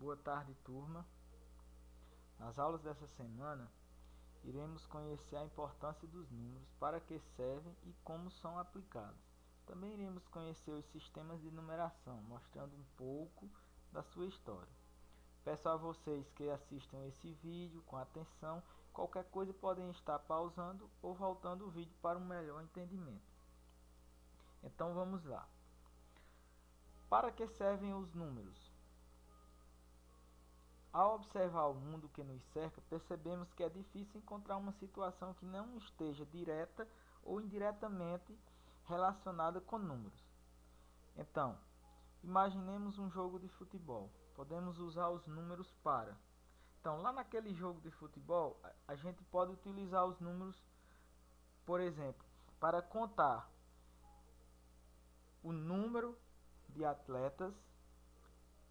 Boa tarde, turma. Nas aulas dessa semana, iremos conhecer a importância dos números, para que servem e como são aplicados. Também iremos conhecer os sistemas de numeração, mostrando um pouco da sua história. Peço a vocês que assistam esse vídeo com atenção. Qualquer coisa podem estar pausando ou voltando o vídeo para um melhor entendimento. Então vamos lá. Para que servem os números? Ao observar o mundo que nos cerca, percebemos que é difícil encontrar uma situação que não esteja direta ou indiretamente relacionada com números. Então, imaginemos um jogo de futebol. Podemos usar os números para. Então, lá naquele jogo de futebol, a gente pode utilizar os números, por exemplo, para contar o número de atletas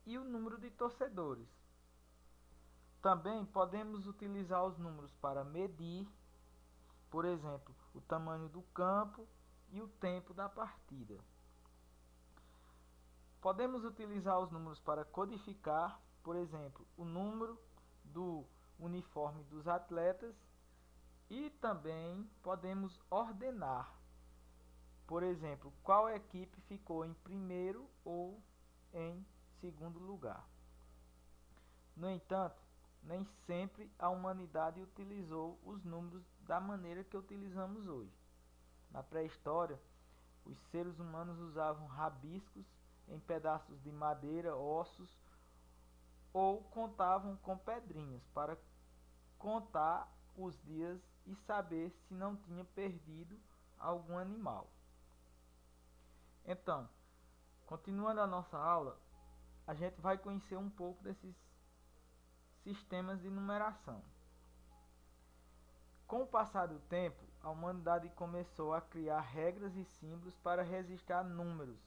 e o número de torcedores. Também podemos utilizar os números para medir, por exemplo, o tamanho do campo e o tempo da partida. Podemos utilizar os números para codificar, por exemplo, o número do uniforme dos atletas, e também podemos ordenar, por exemplo, qual equipe ficou em primeiro ou em segundo lugar. No entanto, nem sempre a humanidade utilizou os números da maneira que utilizamos hoje. Na pré-história, os seres humanos usavam rabiscos em pedaços de madeira, ossos, ou contavam com pedrinhas para contar os dias e saber se não tinha perdido algum animal. Então, continuando a nossa aula, a gente vai conhecer um pouco desses sistemas de numeração. Com o passar do tempo, a humanidade começou a criar regras e símbolos para registrar números.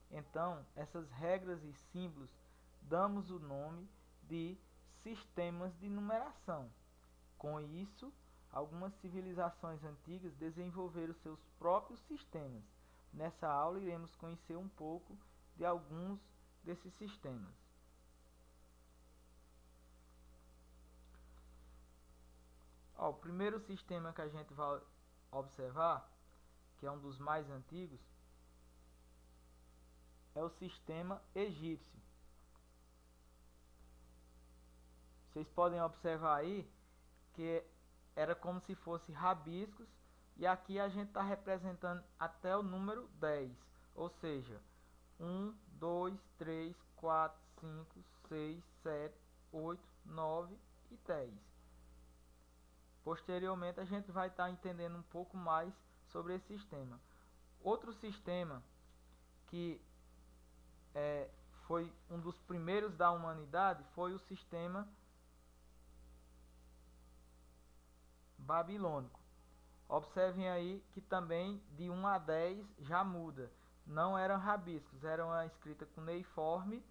Então, essas regras e símbolos damos o nome de sistemas de numeração. Com isso, algumas civilizações antigas desenvolveram seus próprios sistemas. Nessa aula iremos conhecer um pouco de alguns desses sistemas. O primeiro sistema que a gente vai observar, que é um dos mais antigos, é o sistema egípcio. Vocês podem observar aí que era como se fosse rabiscos, e aqui a gente está representando até o número 10, ou seja, 1, 2, 3, 4, 5, 6, 7, 8, 9 e 10. Posteriormente a gente vai estar entendendo um pouco mais sobre esse sistema. Outro sistema que foi um dos primeiros da humanidade foi o sistema babilônico. Observem aí que também de 1 a 10 já muda. Não eram rabiscos, era uma escrita cuneiforme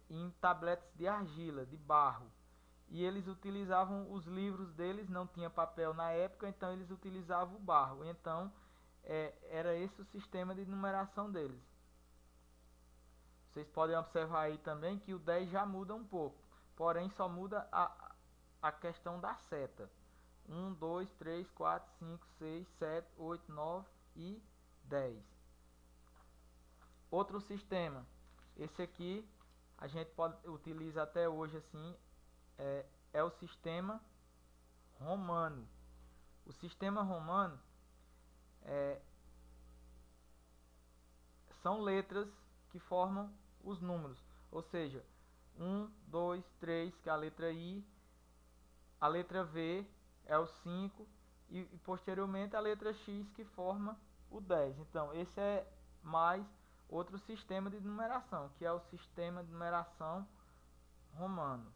em tabletes de argila, de barro. E eles utilizavam os livros deles, não tinha papel na época, então eles utilizavam o barro. Então era esse o sistema de numeração deles. Vocês podem observar aí também que o 10 já muda um pouco, porém só muda a questão da seta. 1, 2, 3, 4, 5, 6, 7, 8, 9 e 10. Outro sistema, esse aqui a gente pode utilizar até hoje assim, é o sistema romano. O sistema romano são letras que formam os números, ou seja, 1, 2, 3, que é a letra I, a letra V é o 5 e posteriormente a letra X, que forma o 10. Então esse é mais outro sistema de numeração, que é o sistema de numeração romano.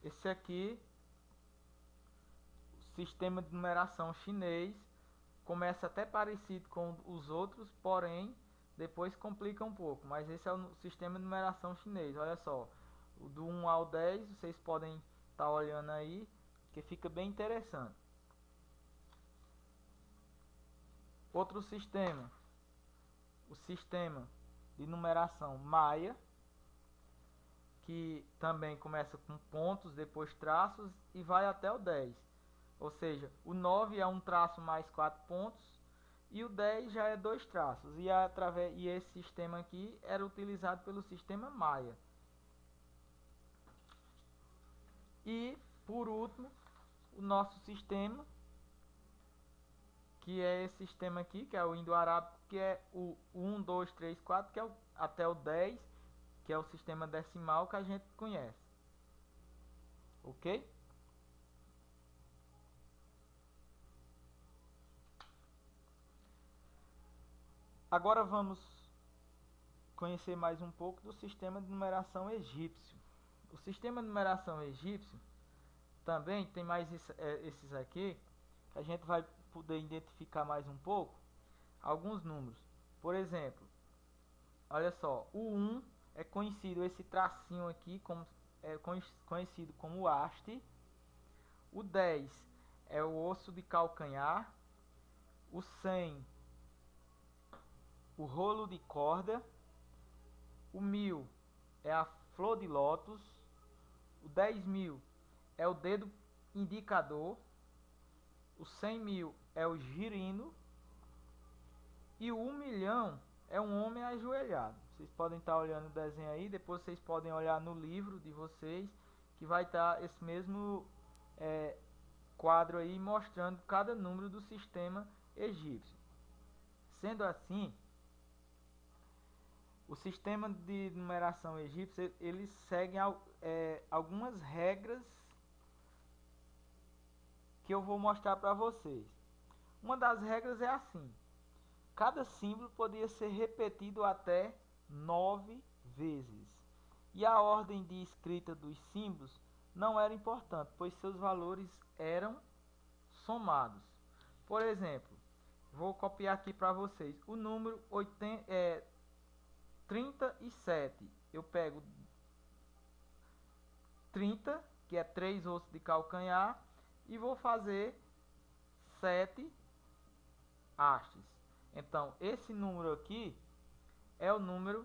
Esse aqui, o sistema de numeração chinês, começa até parecido com os outros, porém depois complica um pouco, mas esse é o sistema de numeração chinês. Olha só, o do 1 ao 10, vocês podem estar olhando aí, que fica bem interessante. Outro sistema, o sistema de numeração maia, que também começa com pontos, depois traços e vai até o 10. Ou seja, o 9 é um traço mais 4 pontos e o 10 já é 2 traços. E esse sistema aqui era utilizado pelo sistema maia. E, por último, o nosso sistema, que é esse sistema aqui, que é o indo-arábico, que é o 1, 2, 3, 4, que é até o 10, que é o sistema decimal que a gente conhece. Ok? Agora vamos conhecer mais um pouco do sistema de numeração egípcio. O sistema de numeração egípcio também tem mais esses aqui, que a gente vai poder identificar mais um pouco alguns números. Por exemplo, olha só, o 1 é conhecido, esse tracinho aqui, é conhecido como haste. O 10 é o osso de calcanhar. O 100, o rolo de corda. O 1000 é a flor de lótus. O 10.000 é o dedo indicador. O 100.000 é o girino. E o 1.000.000 é um homem ajoelhado. Vocês podem estar olhando o desenho aí, depois vocês podem olhar no livro de vocês, que vai estar esse mesmo quadro aí mostrando cada número do sistema egípcio. Sendo assim, o sistema de numeração egípcio, ele segue algumas regras que eu vou mostrar para vocês. Uma das regras é assim: cada símbolo podia ser repetido até 9 vezes. E a ordem de escrita dos símbolos não era importante, pois seus valores eram somados. Por exemplo, vou copiar aqui para vocês o número 37. Eu pego 30, que é 3 ossos de calcanhar, e vou fazer 7 hastes. Então, esse número aqui é o número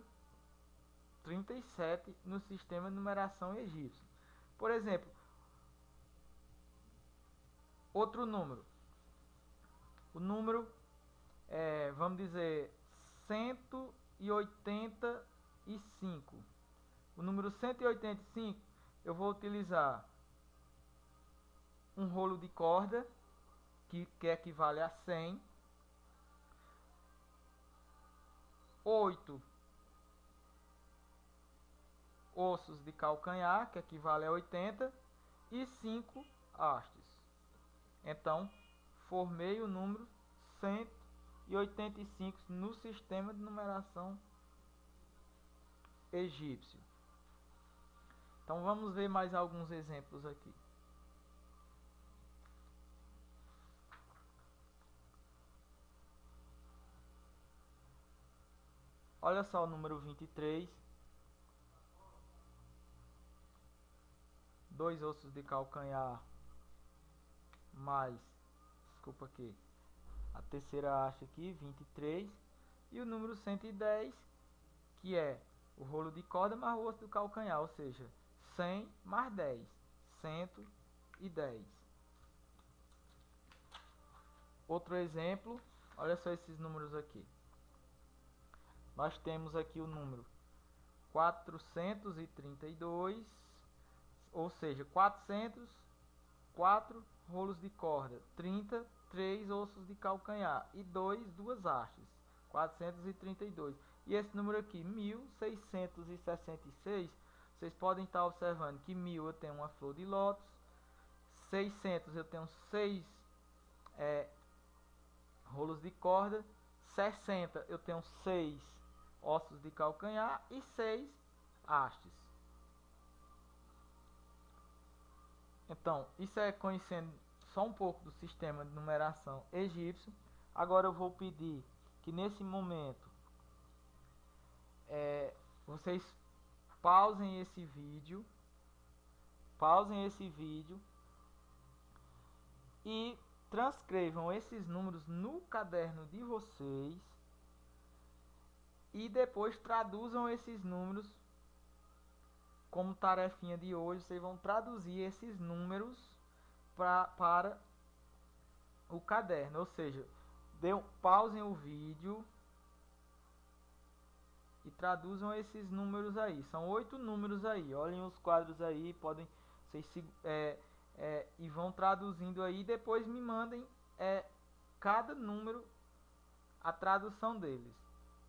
37 no sistema de numeração egípcio. Por exemplo, outro número. O número, vamos dizer, 185. O número 185, eu vou utilizar um rolo de corda, que equivale a 100. 8 ossos de calcanhar, que equivale a 80, e 5 hastes. Então, formei o número 185 no sistema de numeração egípcio. Então, vamos ver mais alguns exemplos aqui. Olha só o número 23. 2 ossos de calcanhar mais, desculpa aqui, a terceira haste aqui, 23. E o número 110, que é o rolo de corda mais o osso do calcanhar, ou seja, 100 mais 10, 110. Outro exemplo, olha só esses números aqui. Nós temos aqui o número 432, ou seja, 400, 4 rolos de corda, 30, 3 ossos de calcanhar e 2 hastes, 432. E esse número aqui, 1666, vocês podem estar observando que 1000 eu tenho uma flor de lótus, 600 eu tenho 6 rolos de corda, 60 eu tenho 6 ossos de calcanhar e 6 hastes. Então, isso é conhecendo só um pouco do sistema de numeração egípcio. Agora eu vou pedir que nesse momento vocês pausem esse vídeo e transcrevam esses números no caderno de vocês e depois traduzam esses números como tarefinha de hoje. Vocês vão traduzir esses números para o caderno, ou seja, pausem o vídeo e traduzam esses números aí. São 8 números aí. Olhem os quadros aí, podem vocês e vão traduzindo aí. Depois me mandem cada número, a tradução deles.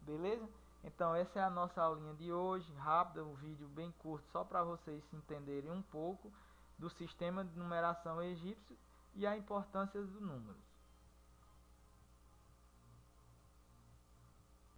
Beleza? Então essa é a nossa aulinha de hoje, rápida, um vídeo bem curto, só para vocês entenderem um pouco do sistema de numeração egípcio e a importância dos números.